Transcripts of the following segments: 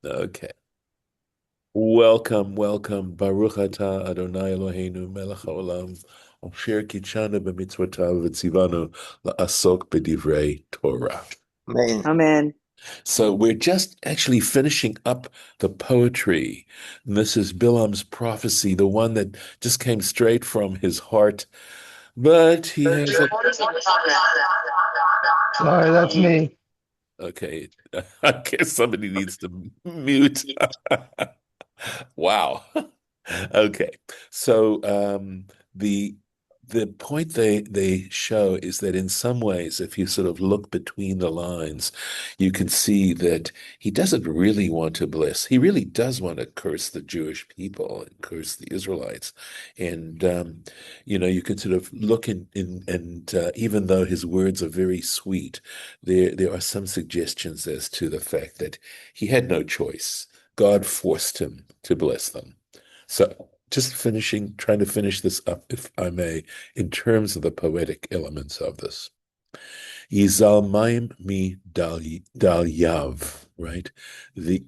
Okay. Welcome. Baruch atah Adonai Eloheinu melech haolam asher kitshanu b'mitzvotav v'tzivanu la'asok b'divrei Torah. Amen. Amen. So we're just actually finishing up the poetry. And this is Bilaam's prophecy, the one that just came straight from his heart. But he has a... Sorry, that's me. Okay, I guess somebody needs to mute. Wow. Okay. So the the point they show is that in some ways, if you sort of look between the lines, you can see that he doesn't really want to bless. He really does want to curse the Jewish people and curse the Israelites. And you can sort of look in and even though his words are very sweet, there are some suggestions as to the fact that he had no choice. God forced him to bless them. So just trying to finish this up, if I may, in terms of the poetic elements of this. Yizalmaim mi dalyav, right? The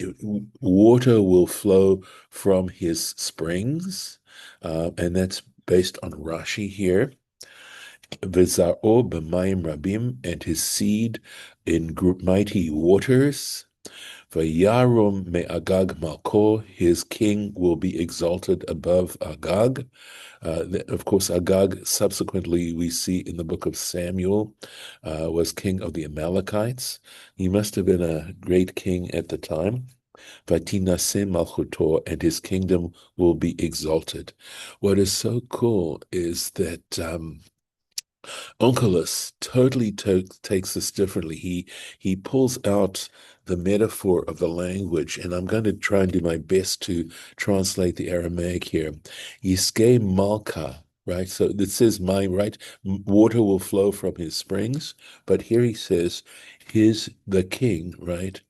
water will flow from his springs, and that's based on Rashi here. V'zar'o b'mayim rabim, and his seed in mighty waters. Vayarum me Agag Malko, his king will be exalted above Agag. Of course, Agag, subsequently, we see in the book of Samuel, was king of the Amalekites. He must have been a great king at the time. Vatinasem Malchuto, and his kingdom will be exalted. What is so cool is that Onkelos totally takes this differently. He pulls out the metaphor of the language, and I'm going to try and do my best to translate the Aramaic here. Yiske Malka, right? So it says my, right? Water will flow from his springs, but here he says the king, right?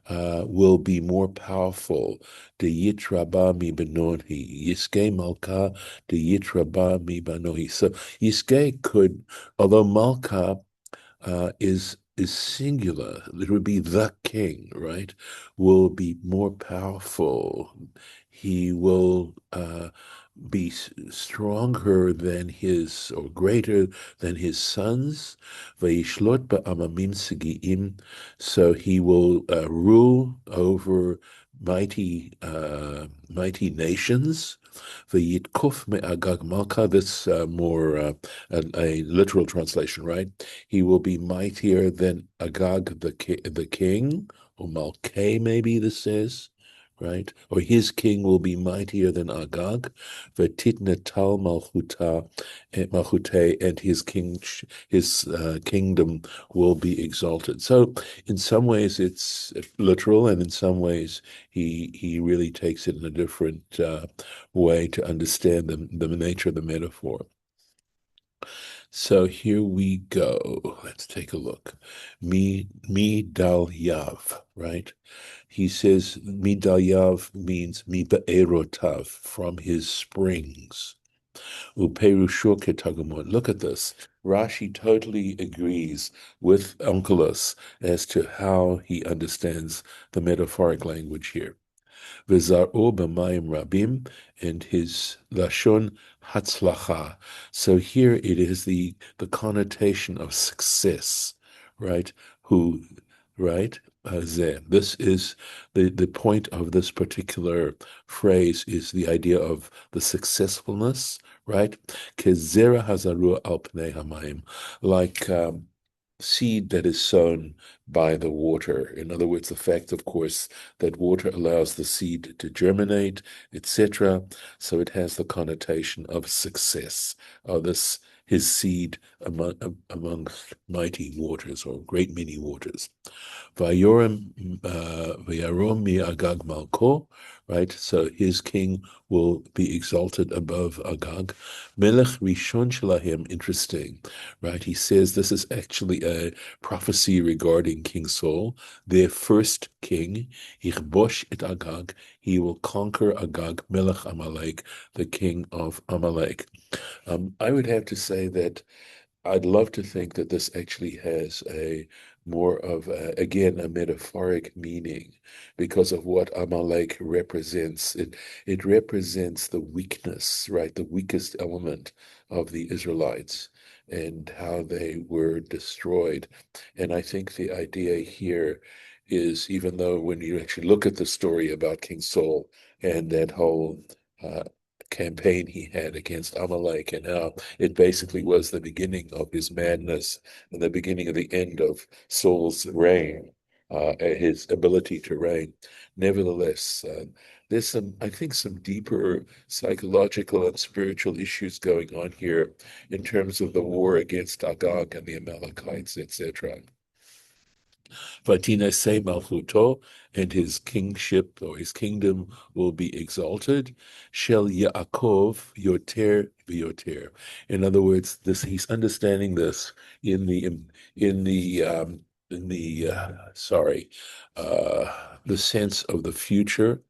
Will be more powerful. De yitraba mi benoni. Yiske Malka de yitraba mi benoni. So Yiske could, although Malka is singular, it would be the king, right? Will be more powerful. He will be stronger than his or greater than his sons. Vayishlot ba'amamim segi'im, so he will rule over mighty nations. Vayitkuf me'agag malka. This more a literal translation, right? He will be mightier than Agag the king, or Malkay, maybe this says, right? Or his king will be mightier than Agag. V'titnetal malchute, and his kingdom will be exalted. So, in some ways, it's literal, and in some ways, he really takes it in a different way to understand the nature of the metaphor. So here we go. Let's take a look. Mi dal yav, right? He says mi dal yav means mi be'erotav, from his springs. Uperusho ketagumon. Look at this. Rashi totally agrees with Onkelos as to how he understands the metaphoric language here. V'zar'o b'mayim rabim, and his lashon hatzlacha. So here it is the connotation of success, right? Right? This is the point of this particular phrase is the idea of the successfulness, right? Kezera hazaru al pnei hamayim, like seed that is sown by the water. In other words, the fact, of course, that water allows the seed to germinate, etc. So it has the connotation of success, of his seed amongst mighty waters or great many waters. Vayoram mi Agag Malko, right? So his king will be exalted above Agag. Melech Rishon Shalahim, interesting, right? He says this is actually a prophecy regarding King Saul, their first king. Ichbosh et Agag, he will conquer Agag, Melech Amalek, the king of Amalek. I would have to say that I'd love to think that this actually has a more of, again, a metaphoric meaning because of what Amalek represents. It represents the weakness, right? The weakest element of the Israelites and how they were destroyed. And I think the idea here is, even though when you actually look at the story about King Saul and that whole uh, campaign he had against Amalek and how it basically was the beginning of his madness and the beginning of the end of Saul's reign, his ability to reign. Nevertheless, there's some, I think, some deeper psychological and spiritual issues going on here in terms of the war against Agag and the Amalekites, etc. Vatinase Malchuto, and his kingship or his kingdom will be exalted. Shel Yaakov Yoter V'Yoter. In other words, this he's understanding this in the in the in the sorry the sense of the future,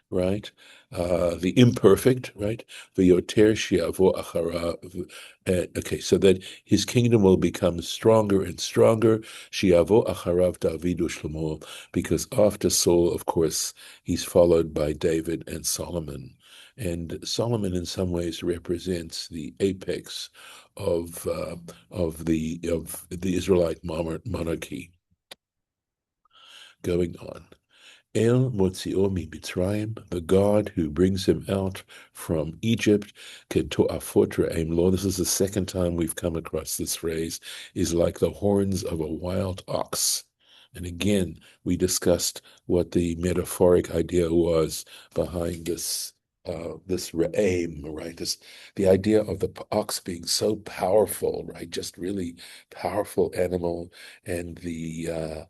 right? The imperfect, right? V'Yoter Shiavo Acharav. Okay, so that his kingdom will become stronger and stronger. Shiavo Acharav Davidu Shlomo, because after Saul, of course, he's followed by David and Solomon. And Solomon, in some ways, represents the apex of the Israelite monarchy going on. El Motzio Mitzrayim, the God who brings him out from Egypt, Keto'afot Re'em Lo. This is the second time we've come across this phrase, is like the horns of a wild ox. And again, we discussed what the metaphoric idea was behind this re'em, right? The idea of the ox being so powerful, right? Just really powerful animal, and the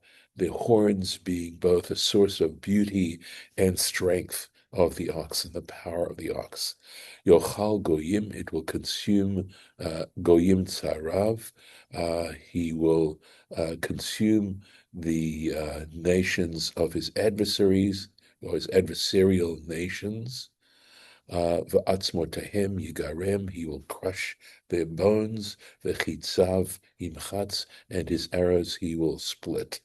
horns being both a source of beauty and strength of the ox and the power of the ox. Yochal goyim, it will consume goyim tzarav. He will consume the nations of his adversaries or his adversarial nations. V'atzmotahem yigarem, he will crush their bones. V'chitzav imchatz, and his arrows he will split.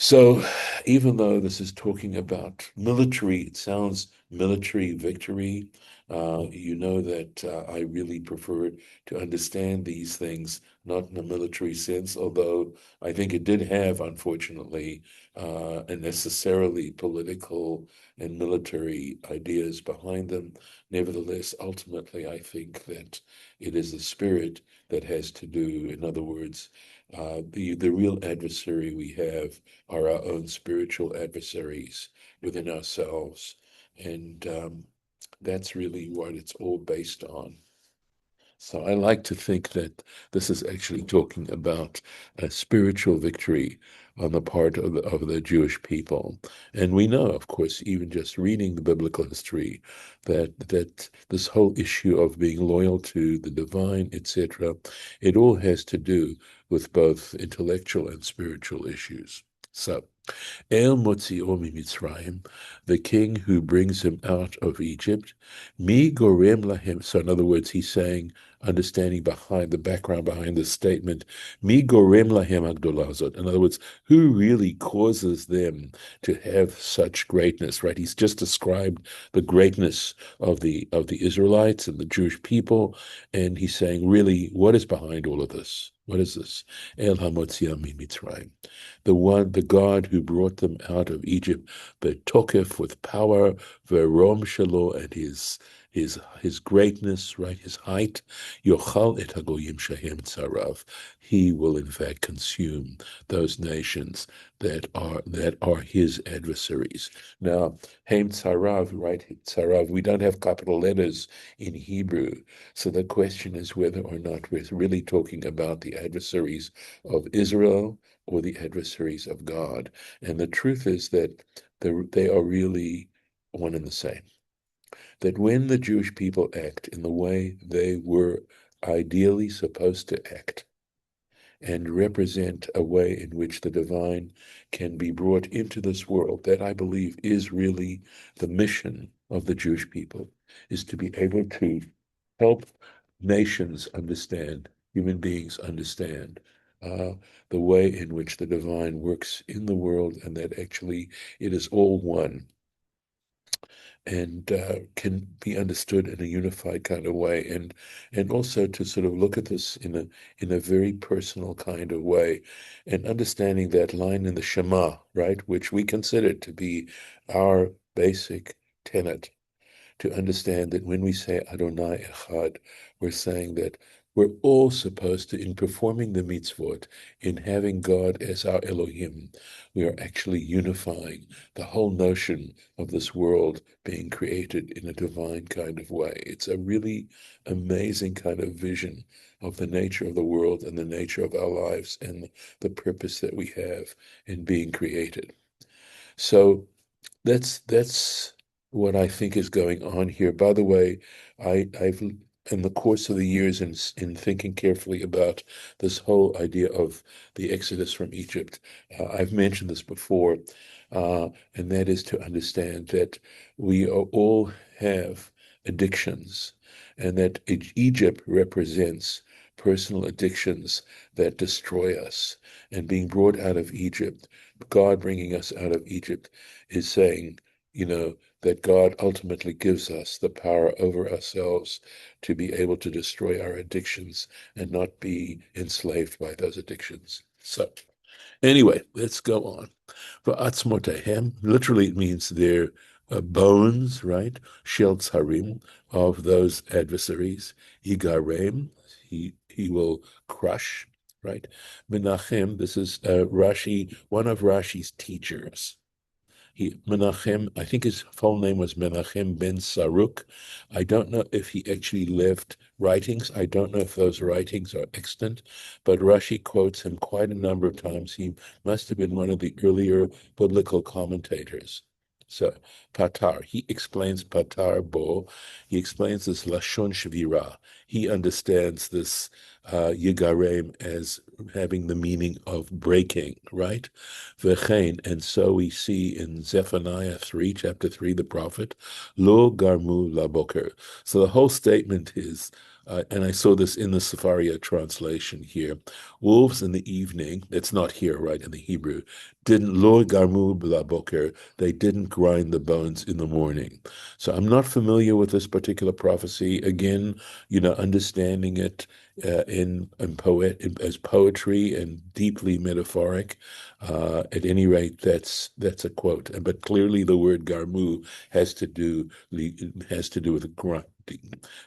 So even though this is talking about military, it sounds military victory. You know that I really prefer to understand these things not in a military sense, although I think it did have, unfortunately, and necessarily political and military ideas behind them. Nevertheless, ultimately, I think that it is the spirit that has to do, in other words, the real adversary we have are our own spiritual adversaries within ourselves. And that's really what it's all based on. So I like to think that this is actually talking about a spiritual victory on the part of the Jewish people. And we know, of course, even just reading the biblical history, that this whole issue of being loyal to the divine, etc., it all has to do with both intellectual and spiritual issues. So El Motzio Mitzrayim, the king who brings him out of Egypt. Mi gorem lahem. So in other words, he's saying, understanding behind the background behind this statement, Mi gorem lahem agdolazot. In other words, who really causes them to have such greatness, right? He's just described the greatness of the Israelites and the Jewish people, and he's saying, really, what is behind all of this? What is this? El Hamotzia Mi Mitzrayim, the God who brought them out of Egypt, Betokef, with power, Verom Shalo, and his greatness, right, his height, Yochal et Hagoyim Shahem Tzarav. He will in fact consume those nations that are his adversaries. Now, Hem Tzarav, right, Tzarav, we don't have capital letters in Hebrew, so the question is whether or not we're really talking about the adversaries of Israel or the adversaries of God. And the truth is that they are really one and the same. That when the Jewish people act in the way they were ideally supposed to act and represent a way in which the divine can be brought into this world, that I believe is really the mission of the Jewish people, is to be able to help nations understand, human beings understand the way in which the divine works in the world, and that actually it is all one and can be understood in a unified kind of way, and also to sort of look at this in a very personal kind of way, and understanding that line in the Shema, right, which we consider to be our basic tenet, to understand that when we say Adonai Echad, we're saying that we're all supposed to, in performing the mitzvot, in having God as our Elohim, we are actually unifying the whole notion of this world being created in a divine kind of way. It's a really amazing kind of vision of the nature of the world and the nature of our lives and the purpose that we have in being created. So that's what I think is going on here. By the way, I've in the course of the years in thinking carefully about this whole idea of the Exodus from Egypt, I've mentioned this before, and that is to understand that we all have addictions, and that Egypt represents personal addictions that destroy us. And being brought out of Egypt, God bringing us out of Egypt, is saying, that God ultimately gives us the power over ourselves to be able to destroy our addictions and not be enslaved by those addictions. So, anyway, let's go on. Va'atzmotehem, literally it means their bones, right? Shel tzarim, of those adversaries. Yigarem, he will crush, right? Menachem, this is Rashi, one of Rashi's teachers. Menachem, I think his full name was Menachem bin Saruk. I don't know if he actually left writings. I don't know if those writings are extant, but Rashi quotes him quite a number of times. He must have been one of the earlier biblical commentators. So, Patar, he explains Patar Bo. He explains this Lashon Shvira. He understands this Yigarem as having the meaning of breaking, right? V'chein, and so we see in Zephaniah 3, chapter 3, the prophet, Lo garmu laboker. So the whole statement is, and I saw this in the Sepharia translation here, wolves in the evening, it's not here, right, in the Hebrew, didn't, Lo garmu laboker, they didn't grind the bones in the morning. So I'm not familiar with this particular prophecy. Again, understanding it as poetry and deeply metaphoric. At any rate, that's a quote. But clearly, the word garmu has to do with grinding.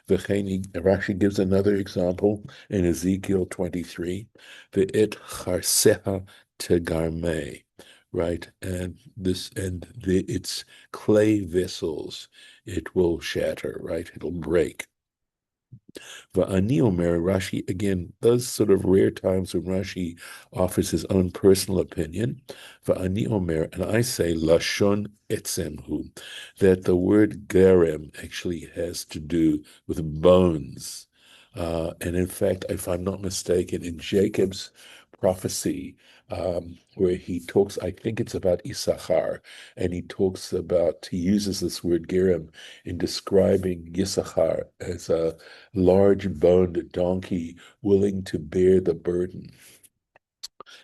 Rashi gives another example in Ezekiel 23. Ve'et charseha tegarme, right? And its clay vessels, it will shatter, right? It'll break. Va'ani Omer, Rashi, again, those sort of rare times when Rashi offers his own personal opinion. Va'ani Omer, and I say Lashon Etzemhu, that the word Garem actually has to do with bones. And in fact, if I'm not mistaken, in Jacob's prophecy, where he talks, I think it's about Issachar, and he uses this word Gerem in describing Issachar as a large boned donkey willing to bear the burden.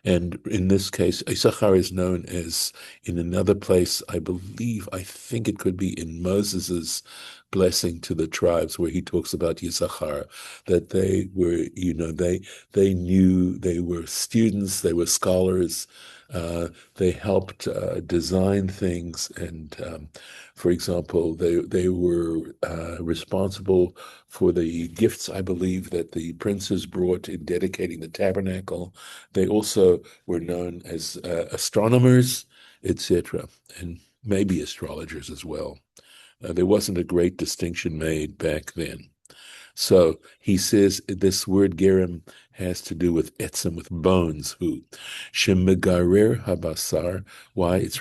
And in this case, Issachar is known as, in another place, I think it could be in Moses's blessing to the tribes, where he talks about Issachar, that they were, they knew, they were students, they were scholars, they helped design things, and for example, they were responsible for the gifts, I believe, that the princes brought in dedicating the tabernacle. They also were known as astronomers, etc., and maybe astrologers as well. There wasn't a great distinction made back then. So he says this word gerem has to do with etzem, with bones, who shemegarer habasar. Why? It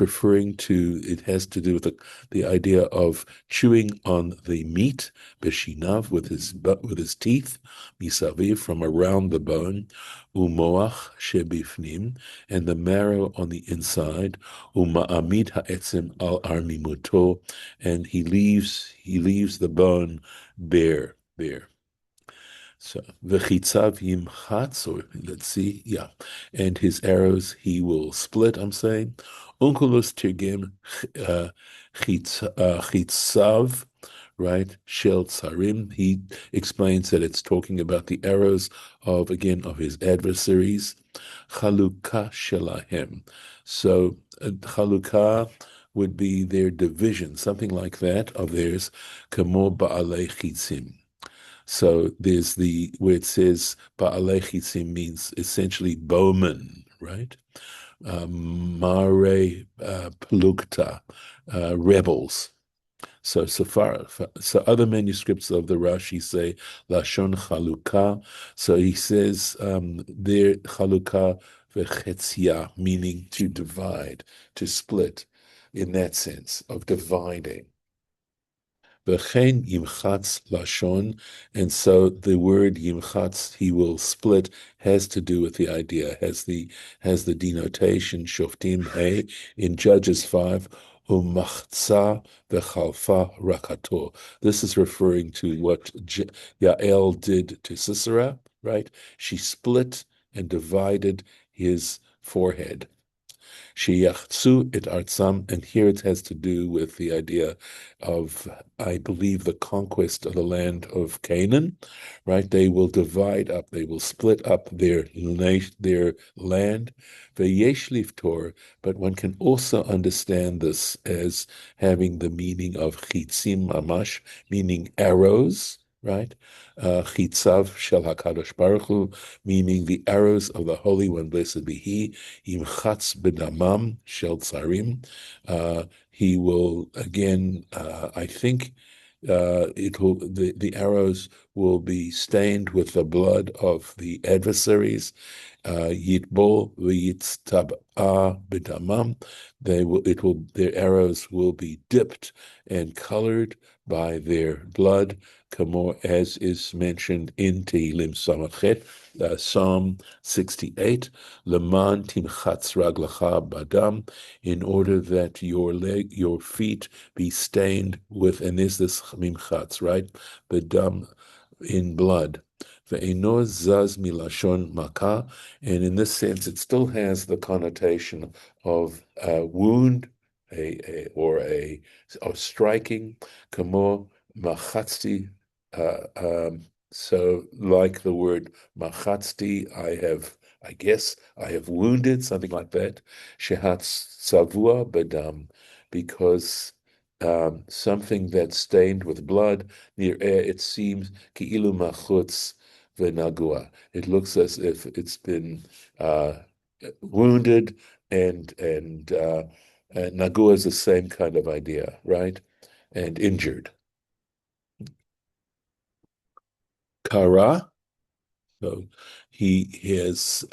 has to do with the idea of chewing on the meat, beshinav, with his teeth, misaviv, from around the bone, umoach shebifnim, and the marrow on the inside, uma'amid ha'etzem al armimuto, and he leaves the bone bare. So v'chitzav yimchatz, or let's see, yeah, and his arrows he will split. I'm saying, Onkelos tirgem chitzav, right? Shel tsarim. He explains that it's talking about the arrows of his adversaries. Chalukah shelahem. So chalukah would be their division, something like that of theirs. Kamo ba'alei chitzim. So there's where it says ba'alei chitzim means essentially bowmen, right? Mare plukta, rebels. So other manuscripts of the Rashi say Lashon Chalukah. So he says there Chalukah v'chetzia, meaning to divide, to split, in that sense of dividing. V'chein yimchatz lashon, and so the word yimchatz, he will split, has to do with the idea, has the denotation shoftim hey in Judges 5, umachza v'chalfa rakato. This is referring to what Yael did to Sisera, right? She split and divided his forehead. Sheyachzu et artsam, and here it has to do with the idea of, I believe, the conquest of the land of Canaan, right? They will divide up, they will split up their land, veyesh liftor, but one can also understand this as having the meaning of chitzim mamash, meaning arrows, right? Chitzav shel HaKadosh Baruch Hu, meaning the arrows of the Holy One, blessed be He. Imchatz b'damam shel tsarim. He will again, I think, the arrows will be stained with the blood of the adversaries. Yitbol v'yitztab'a b'damam. Their arrows will be dipped and colored by their blood, as is mentioned in Tehillim Samachet, Psalm 68, Leman timchatz raglacha badam, in order that your feet be stained with, and is this mimchatz, right? Badam, in blood. Ve'eno zaz milashon makah, and in this sense, it still has the connotation of a wound, or striking, kamo machatzti. So like the word machatzti, I have wounded, something like that. Shehatz savua badam, because something that's stained with blood, near it seems ki'ilu machutz v'nagua. It looks as if it's been wounded, and nagua is the same kind of idea, right? And injured. Kara, so he has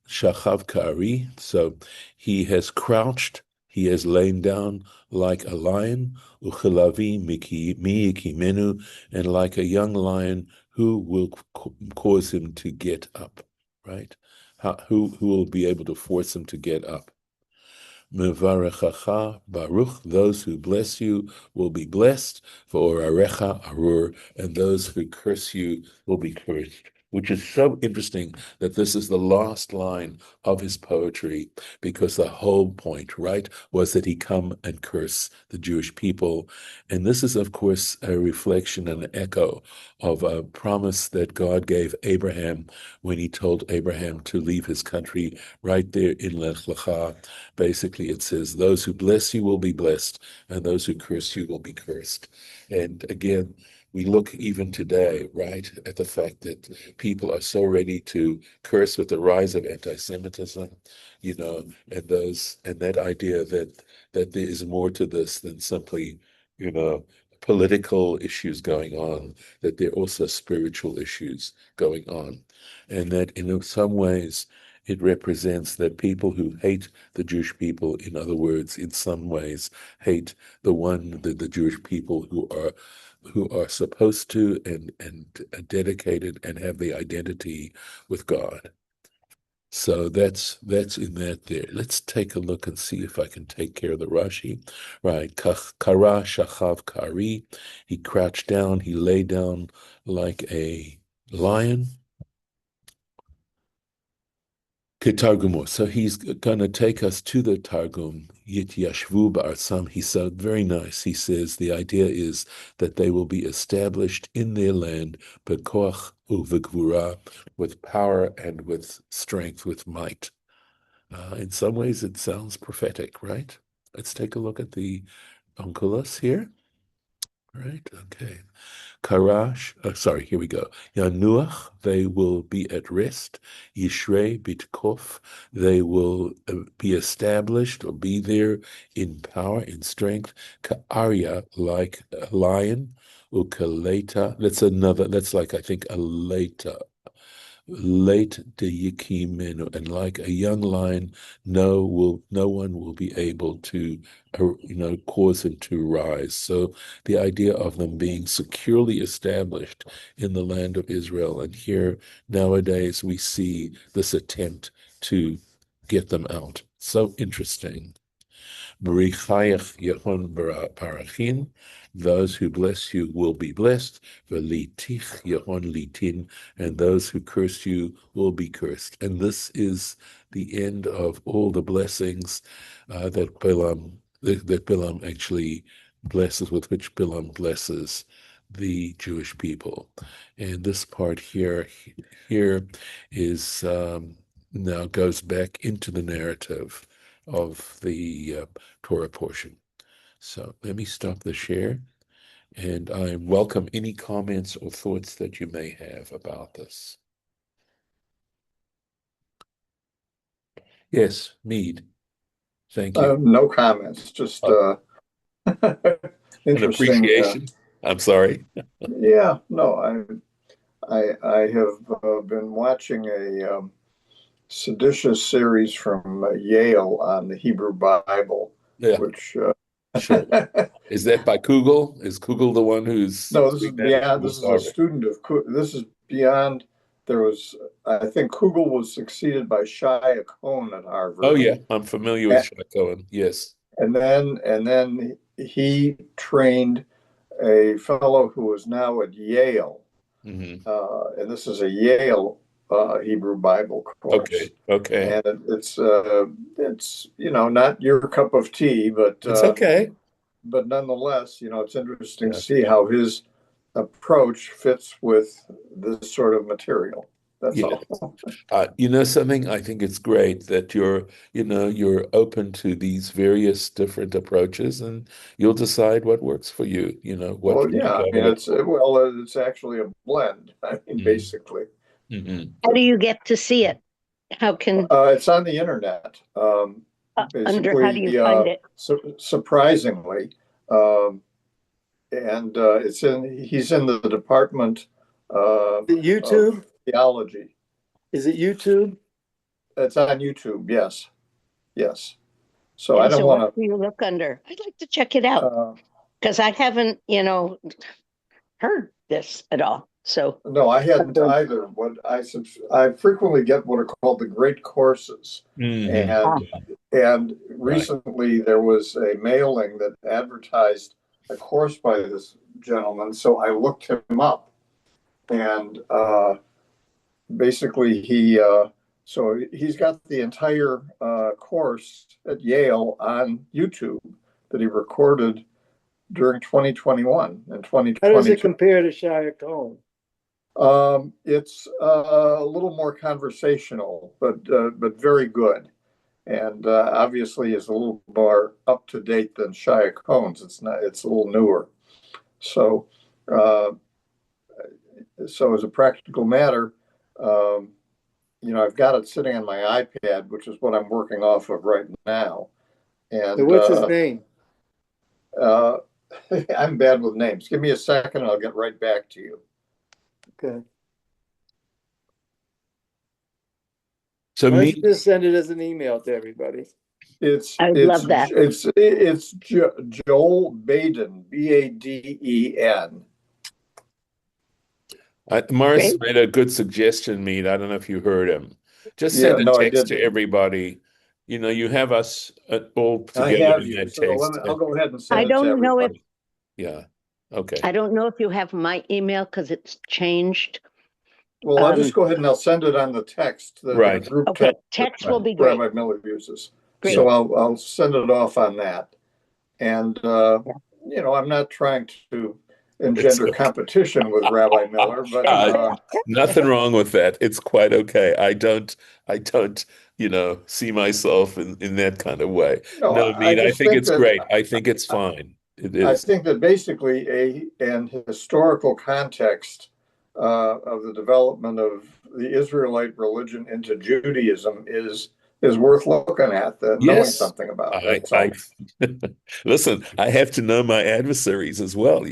shachav kari, so he has crouched, he has lain down like a lion, uchilavi miyikimenu, and like a young lion, who will cause him to get up, right? Who will be able to force him to get up? Mevarechacha baruch, those who bless you will be blessed, v'orarecha arur, and those who curse you will be cursed. Which is so interesting that this is the last line of his poetry, because the whole point, right, was that he come and curse the Jewish people. And this is, of course, a reflection and an echo of a promise that God gave Abraham when he told Abraham to leave his country right there in Lech Lecha. Basically, it says, those who bless you will be blessed, and those who curse you will be cursed. And again, we look even today, right, at the fact that people are so ready to curse with the rise of anti-Semitism, and that idea that there is more to this than simply, political issues going on, that there are also spiritual issues going on, and that in some ways it represents that people who hate the Jewish people, in other words, in some ways, hate the Jewish people who are supposed to and dedicated and have the identity with God. So that's in that there. Let's take a look and see if I can take care of the Rashi. Right. Kara shachav kari. He crouched down, he lay down like a lion. Targum. So he's going to take us to the Targum. Yit yashvu ba'arsam. He said, very nice. He says the idea is that they will be established in their land, bekoach uvegvura, with power and with strength, with might. In some ways, it sounds prophetic, right? Let's take a look at the Onkelos here. Right, okay. Here we go. Yanuach, they will be at rest. Yishrei bitkof, they will be established or be there in power, in strength. Ka'arya, like a lion. Ukaleta, that's like, I think, a leta. Late de yikimenu, and like a young lion, no one will be able to, cause him to rise. So the idea of them being securely established in the land of Israel, and here nowadays we see this attempt to get them out. So interesting. Marichayach Yehon Parachin, those who bless you will be blessed. Velitich Yehon Litin, and those who curse you will be cursed. And this is the end of all the blessings that Bilaam actually blesses, with which Bilaam blesses the Jewish people. And this part here is now goes back into the narrative of the Torah portion. So let me stop the share, and I welcome any comments or thoughts that you may have about this. Yes, Meade. Thank you. No comments, just an interesting. appreciation. I'm sorry. Yeah, no, I have been watching a seditious series from Yale on the Hebrew Bible, Yeah, which sure. Is that by Kugel? Is Kugel the one who's no, this is doing that? beyond. This is a student of. This is beyond. There was, I think, Kugel was succeeded by Shia Cohn at Harvard. Oh yeah, I'm familiar with Shia Cohen. Yes. And then he trained a fellow who is now at Yale, Mm-hmm. and this is a Yale Hebrew Bible course. Okay. And it's not your cup of tea, but It's okay. But nonetheless, it's interesting to see how his approach fits with this sort of material. That's all. Something, I think it's great that you're open to these various different approaches, and you'll decide what works for you, what Well, yeah, I mean, it's actually a blend. I mean, basically. Mm-hmm. How do you get to see it? How can it's on the internet? Under how do you find it? Surprisingly, and he's in the department YouTube of theology. Is it YouTube? It's on YouTube. Yes. So I don't want to. What do you look under? I'd like to check it out because I haven't, heard this at all. So no, I hadn't either. What I frequently get what are called the great courses, and recently there was a mailing that advertised a course by this gentleman. So I looked him up, and basically he's got the entire course at Yale on YouTube that he recorded during 2021 and 2022. How does it compare to Shia Cohn? It's a little more conversational, but very good, and obviously is a little more up to date than Shia Cohn's. It's a little newer. So as a practical matter, I've got it sitting on my iPad, which is what I'm working off of right now. And so what's his name? I'm bad with names. Give me a second, and I'll get right back to you. Okay. So why don't you just send it as an email to everybody? I love that. It's Joel Baden, Baden. Morris made a good suggestion, Meade. I don't know if you heard him. Just Yeah, send a no, I text to didn't. everybody. You have us all I together have in you, that so text. I'll go ahead and I send it to don't know if everybody. Yeah. Okay. I don't know if you have my email because it's changed. Well, I'll just go ahead and I'll send it on the text, the Right. group Okay, text text will be great. Rabbi Miller uses. Great. So I'll send it off on that. And I'm not trying to engender okay. competition with Rabbi Miller, but Nothing wrong with that. It's quite okay. I don't, see myself in that kind of way. no, No, I Meade, I just think think it's that great. I think it's fine. It I is. think that basically an historical context of the development of the Israelite religion into Judaism is worth looking at, knowing Yes. something about. I, That's I, all. listen, I have to know my adversaries as well,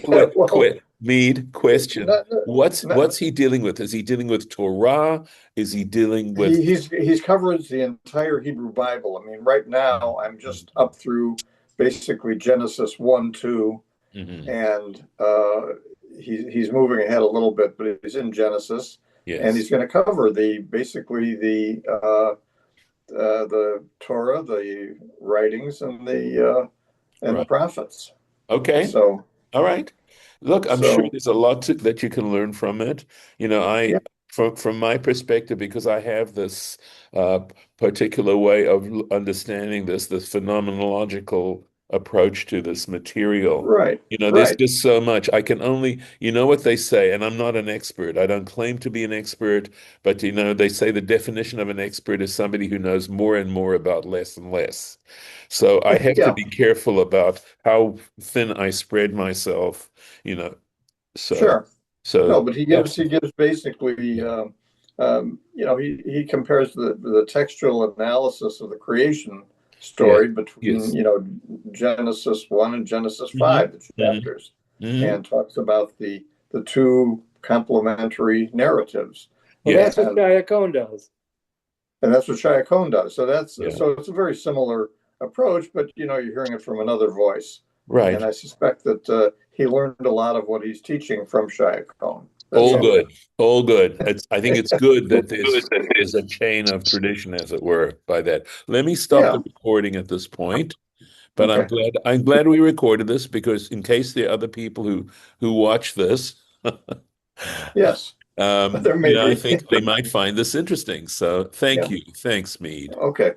Well, Meade, question. not, not, What's he dealing with? Is he dealing with Torah? Is he dealing with he's covered the entire Hebrew Bible. I mean, right now I'm just up through basically Genesis 1, 2, and he's moving ahead a little bit, but he's in Genesis, and Yes. he's going to cover basically the Torah, the writings, and the Right. prophets. Okay. So, All right. Look, I'm sure so there's a lot that you can learn from it. yeah, From my perspective, because I have this uh, particular way of understanding this phenomenological approach to this material. right, There's right, just so much. I can only, what they say, and I'm not an expert. I don't claim to be an expert, but they say the definition of an expert is somebody who knows more and more about less and less. So I have to yeah, be careful about how thin I spread myself, you know. So, sure. No, so but he gives that's he gives basically, yeah, he compares the textual analysis of the creation yes, story between yes. Genesis 1 and Genesis Hmm. 5, the Hmm. chapters, Hmm. and talks about the two complementary narratives, Well, Yes, that's what and Shia Cohn does. that's what Shia Cohn does. yeah, So it's a very similar approach, but you're hearing it from another voice, and right. I suspect that he learned a lot of what he's teaching from Shia Cohn. That's All all. good, all good. I think it's good that there's a chain of tradition, as it were, by that. Let me stop Yeah. the recording at this point, but Okay. I'm glad we recorded this because in case there are other people who watch this, Yes. There may I be. think they might find this interesting. So thank Yeah. you. Thanks, Meade. Okay.